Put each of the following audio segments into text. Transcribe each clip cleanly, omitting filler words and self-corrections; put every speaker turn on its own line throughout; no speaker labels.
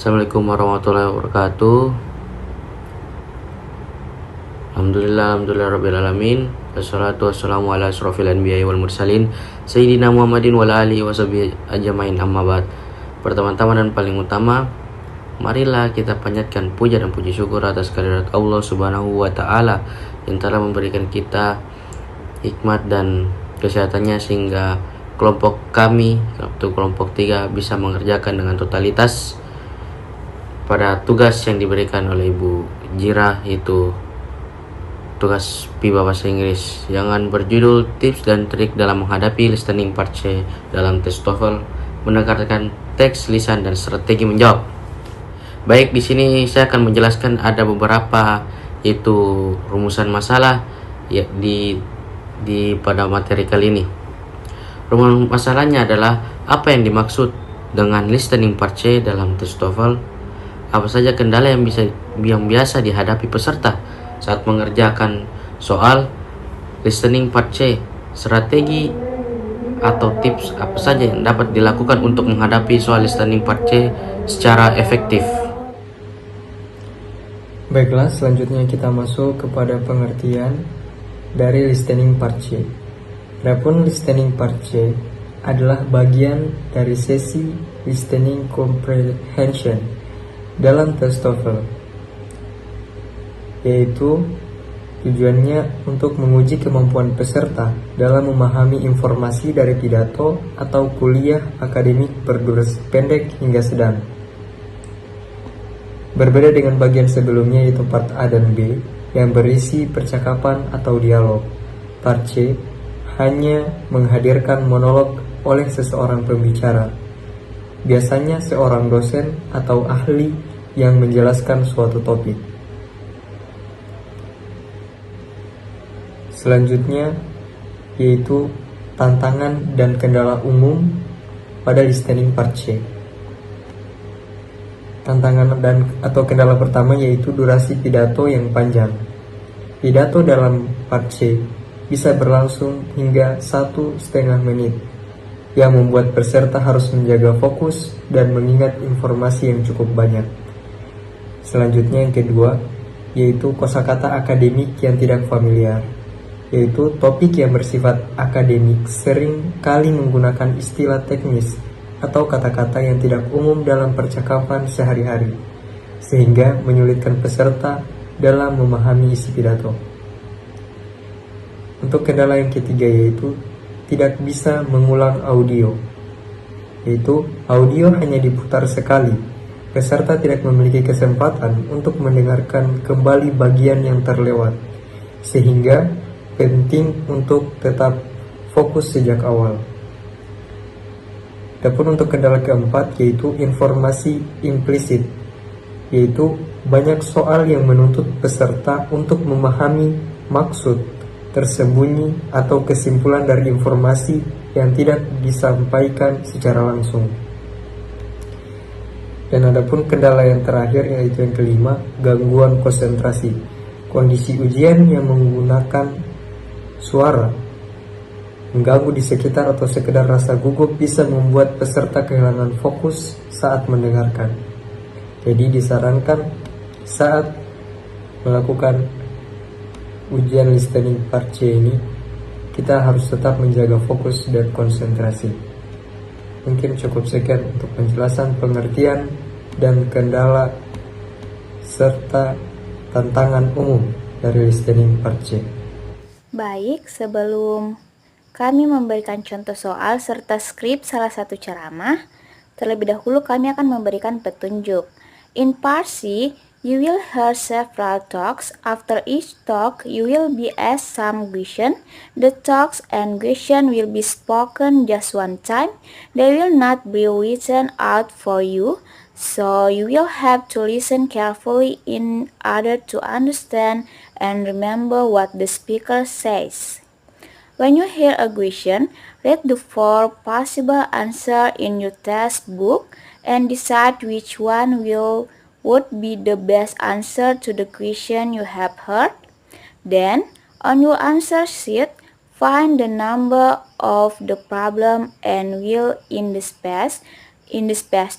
Assalamualaikum warahmatullahi wabarakatuh. Alhamdulillahirrabbilalamin. Wassalatu wassalamu ala asrofil anbiya'i wal mursalin Sayyidina Muhammadin wa ala alihi wa sahbihi ajmain, amma ba'd. Pertama-tama dan paling utama, marilah kita panjatkan puja dan puji syukur atas kehadirat Allah subhanahu wa ta'ala yang telah memberikan kita hikmat dan kesehatannya sehingga kelompok kami, kelompok 3, bisa mengerjakan dengan totalitas pada tugas yang diberikan oleh Ibu Jira, yaitu tugas PIBA Bahasa Inggris yang berjudul Tips dan Trik dalam Menghadapi Listening Part C dalam tes TOEFL, mendekatkan teks, lisan, dan strategi menjawab. Baik, di sini saya akan menjelaskan ada beberapa, yaitu rumusan masalah ya, di pada materi kali ini. Rumusan masalahnya adalah apa yang dimaksud dengan listening part C dalam tes TOEFL. Apa saja kendala yang biasa dihadapi peserta saat mengerjakan soal listening part C, strategi atau tips apa saja yang dapat dilakukan untuk menghadapi soal listening part C secara efektif.
Baiklah, selanjutnya kita masuk kepada pengertian dari listening part C. Adapun listening part C adalah bagian dari sesi listening comprehension dalam tes TOEFL, yaitu tujuannya untuk menguji kemampuan peserta dalam memahami informasi dari pidato atau kuliah akademik berdurasi pendek hingga sedang. Berbeda dengan bagian sebelumnya, yaitu part A dan B yang berisi percakapan atau dialog, part C hanya menghadirkan monolog oleh seseorang pembicara, biasanya seorang dosen atau ahli yang menjelaskan suatu topik. Selanjutnya yaitu tantangan dan kendala umum pada listening part C. Tantangan dan atau kendala pertama yaitu durasi pidato yang panjang. Pidato dalam part C bisa berlangsung hingga 1,5 menit, yang membuat peserta harus menjaga fokus dan mengingat informasi yang cukup banyak. Selanjutnya yang kedua, yaitu kosakata akademik yang tidak familiar, yaitu topik yang bersifat akademik sering kali menggunakan istilah teknis atau kata-kata yang tidak umum dalam percakapan sehari-hari, sehingga menyulitkan peserta dalam memahami isi pidato. Untuk kendala yang ketiga yaitu tidak bisa mengulang audio, yaitu audio hanya diputar sekali. Peserta tidak memiliki kesempatan untuk mendengarkan kembali bagian yang terlewat, sehingga penting untuk tetap fokus sejak awal. Adapun untuk kendala keempat yaitu informasi implisit, yaitu banyak soal yang menuntut peserta untuk memahami maksud tersembunyi atau kesimpulan dari informasi yang tidak disampaikan secara langsung. Dan adapun kendala yang terakhir yaitu yang kelima, gangguan konsentrasi. Kondisi ujian yang menggunakan suara mengganggu di sekitar atau sekedar rasa gugup bisa membuat peserta kehilangan fokus saat mendengarkan. Jadi disarankan saat melakukan ujian listening part C ini, kita harus tetap menjaga fokus dan konsentrasi. Mungkin cukup sekian untuk penjelasan pengertian dan kendala serta tantangan umum dari listening part C.
Baik, sebelum kami memberikan contoh soal serta skrip salah satu ceramah, terlebih dahulu kami akan memberikan petunjuk. In part C, You will hear several talks. After each talk, you will be asked some question. The talks and question will be spoken just one time. They will not be written out for you, so you will have to listen carefully in order to understand and remember what the speaker says. When you hear a question, read the 4 possible answers in your textbook and decide which one would be the best answer to the question you have heard. Then, on your answer sheet, find the number of the problem and fill in the space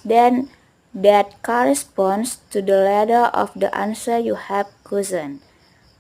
then that corresponds to the letter of the answer you have chosen.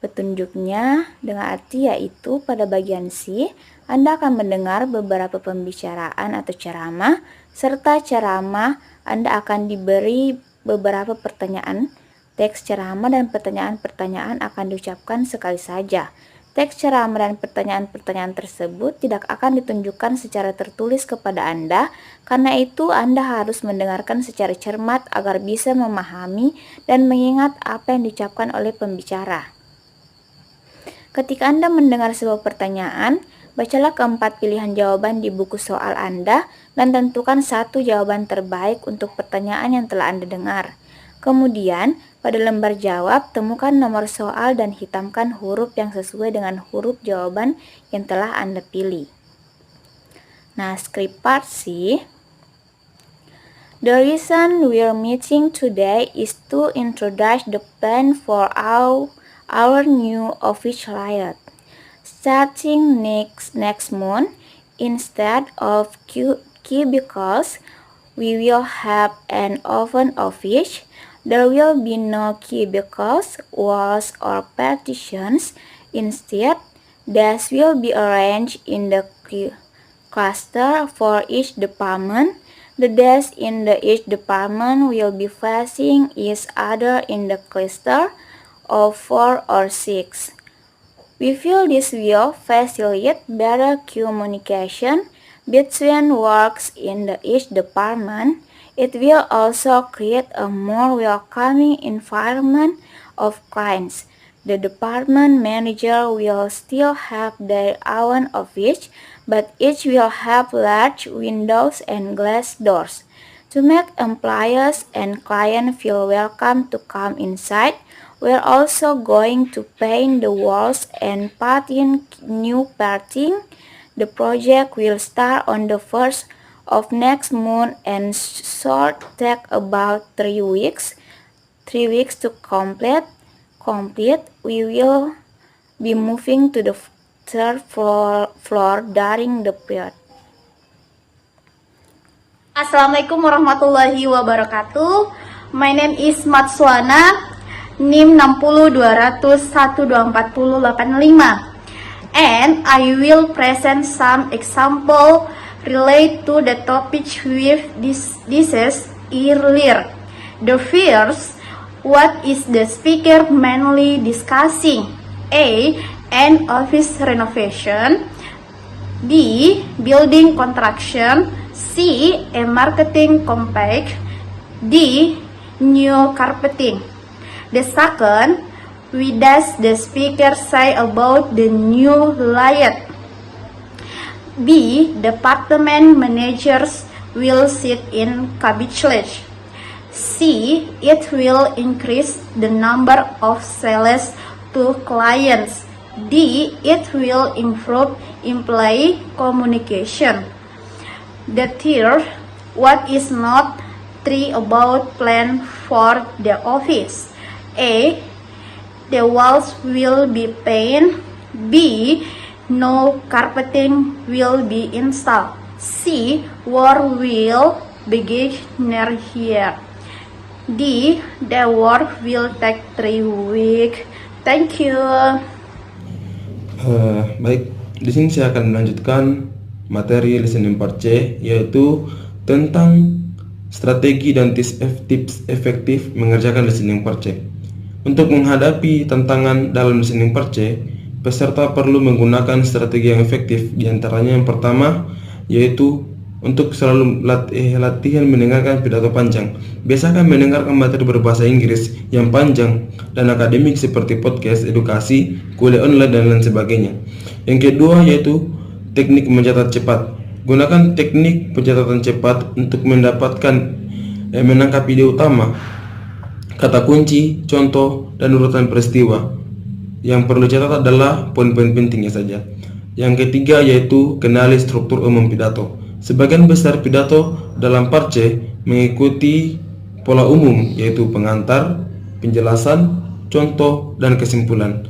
Petunjuknya dengan arti yaitu pada bagian C, Anda akan mendengar beberapa pembicaraan atau ceramah, serta ceramah Anda akan diberi beberapa pertanyaan. Teks ceramah dan pertanyaan-pertanyaan akan diucapkan sekali saja. Teks ceramah dan pertanyaan-pertanyaan tersebut tidak akan ditunjukkan secara tertulis kepada Anda, karena itu Anda harus mendengarkan secara cermat agar bisa memahami dan mengingat apa yang diucapkan oleh pembicara. Ketika Anda mendengar sebuah pertanyaan, bacalah keempat pilihan jawaban di buku soal Anda dan tentukan satu jawaban terbaik untuk pertanyaan yang telah Anda dengar. Kemudian, pada lembar jawab, temukan nomor soal dan hitamkan huruf yang sesuai dengan huruf jawaban yang telah Anda pilih. Nah, script part C. The reason we're meeting today is to introduce the plan for our new office layout. Starting next month, instead of cubicles, we will have an open office. There will be no cubicles, walls, or partitions. Instead, desks will be arranged in the cluster for each department. The desks in each department will be facing each other in the cluster of 4 or 6. We feel this will facilitate better communication between works in each department. It will also create a more welcoming environment of clients. The department manager will still have their own office, but each will have large windows and glass doors. To make employees and clients feel welcome to come inside, we're also going to paint the walls and put in new painting. The project will start on the 1st of next month and should take about 3 weeks. 3 weeks to complete. We will be moving to the 3rd floor during the period.
Assalamualaikum warahmatullahi wabarakatuh. My name is Matswana, NIM 60201124085, and I will present some example relate to the topic we've discussed earlier. The first, what is the speaker mainly discussing? A. An office renovation. B. Building construction. C. A marketing campaign. D. New carpeting. The second, what does the speaker say about the new layout? B. Department managers will sit in cabinets. C. It will increase the number of sales to clients. D. It will improve employee communication. The third, what is not true about plan for the office? A. The walls will be painted. B. No carpeting will be installed. C. Work will begin next year. D. The work will take 3 weeks. Thank you.
Baik, di sini saya akan melanjutkan materi listening part C, yaitu tentang strategi dan tips efektif mengerjakan listening part C. Untuk menghadapi tantangan dalam listening part C, peserta perlu menggunakan strategi yang efektif. Di antaranya yang pertama yaitu untuk selalu latihan mendengarkan pidato panjang. Biasakan mendengarkan materi berbahasa Inggris yang panjang dan akademik seperti podcast, edukasi, kuliah online, dan lain sebagainya. Yang kedua yaitu teknik mencatat cepat. Gunakan teknik pencatatan cepat untuk menangkap ide utama, kata kunci, contoh, dan urutan peristiwa. Yang perlu dicatat adalah poin-poin pentingnya saja. Yang ketiga yaitu kenali struktur umum pidato. Sebagian besar pidato dalam Parche mengikuti pola umum, yaitu pengantar, penjelasan, contoh, dan kesimpulan.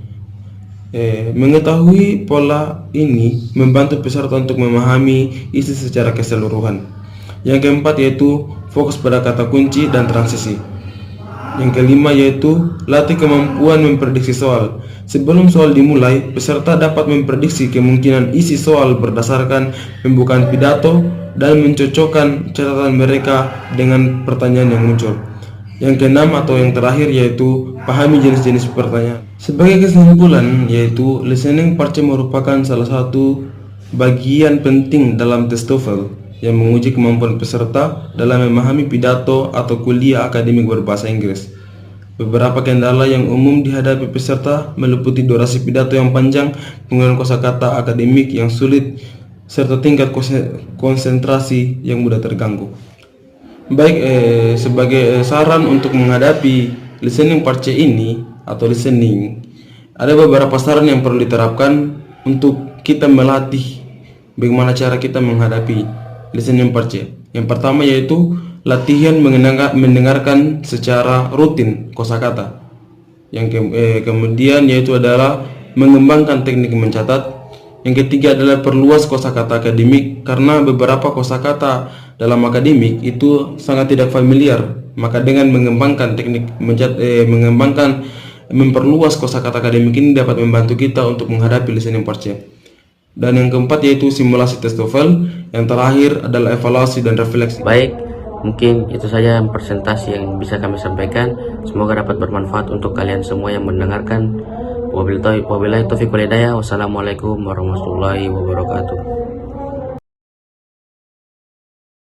Mengetahui pola ini membantu peserta untuk memahami isi secara keseluruhan. Yang keempat yaitu fokus pada kata kunci dan transisi. Yang kelima yaitu latih kemampuan memprediksi soal. Sebelum soal dimulai, peserta dapat memprediksi kemungkinan isi soal berdasarkan pembukaan pidato dan mencocokkan catatan mereka dengan pertanyaan yang muncul. Yang keenam atau yang terakhir yaitu pahami jenis-jenis pertanyaan. Sebagai kesimpulan yaitu listening Parche merupakan salah satu bagian penting dalam tes TOEFL yang menguji kemampuan peserta dalam memahami pidato atau kuliah akademik berbahasa Inggris. Beberapa kendala yang umum dihadapi peserta meliputi durasi pidato yang panjang, penggunaan kosakata akademik yang sulit, serta tingkat konsentrasi yang mudah terganggu. Baik, sebagai saran untuk menghadapi listening Parche ini atau listening, ada beberapa saran yang perlu diterapkan untuk kita melatih bagaimana cara kita menghadapi listening Parche. Yang pertama yaitu latihan mendengarkan secara rutin kosakata. Yang kemudian yaitu adalah mengembangkan teknik mencatat. Yang ketiga adalah perluas kosakata akademik, karena beberapa kosakata dalam akademik itu sangat tidak familiar. Maka dengan mengembangkan teknik memperluas kosakata akademik ini dapat membantu kita untuk menghadapi listening Parche. Dan yang keempat yaitu simulasi tes TOEFL. Yang terakhir adalah evaluasi dan refleksi.
Baik, mungkin itu saja presentasi yang bisa kami sampaikan. Semoga dapat bermanfaat untuk kalian semua yang mendengarkan. Wabillahi taufiq wal hidayah. Wassalamualaikum warahmatullahi wabarakatuh.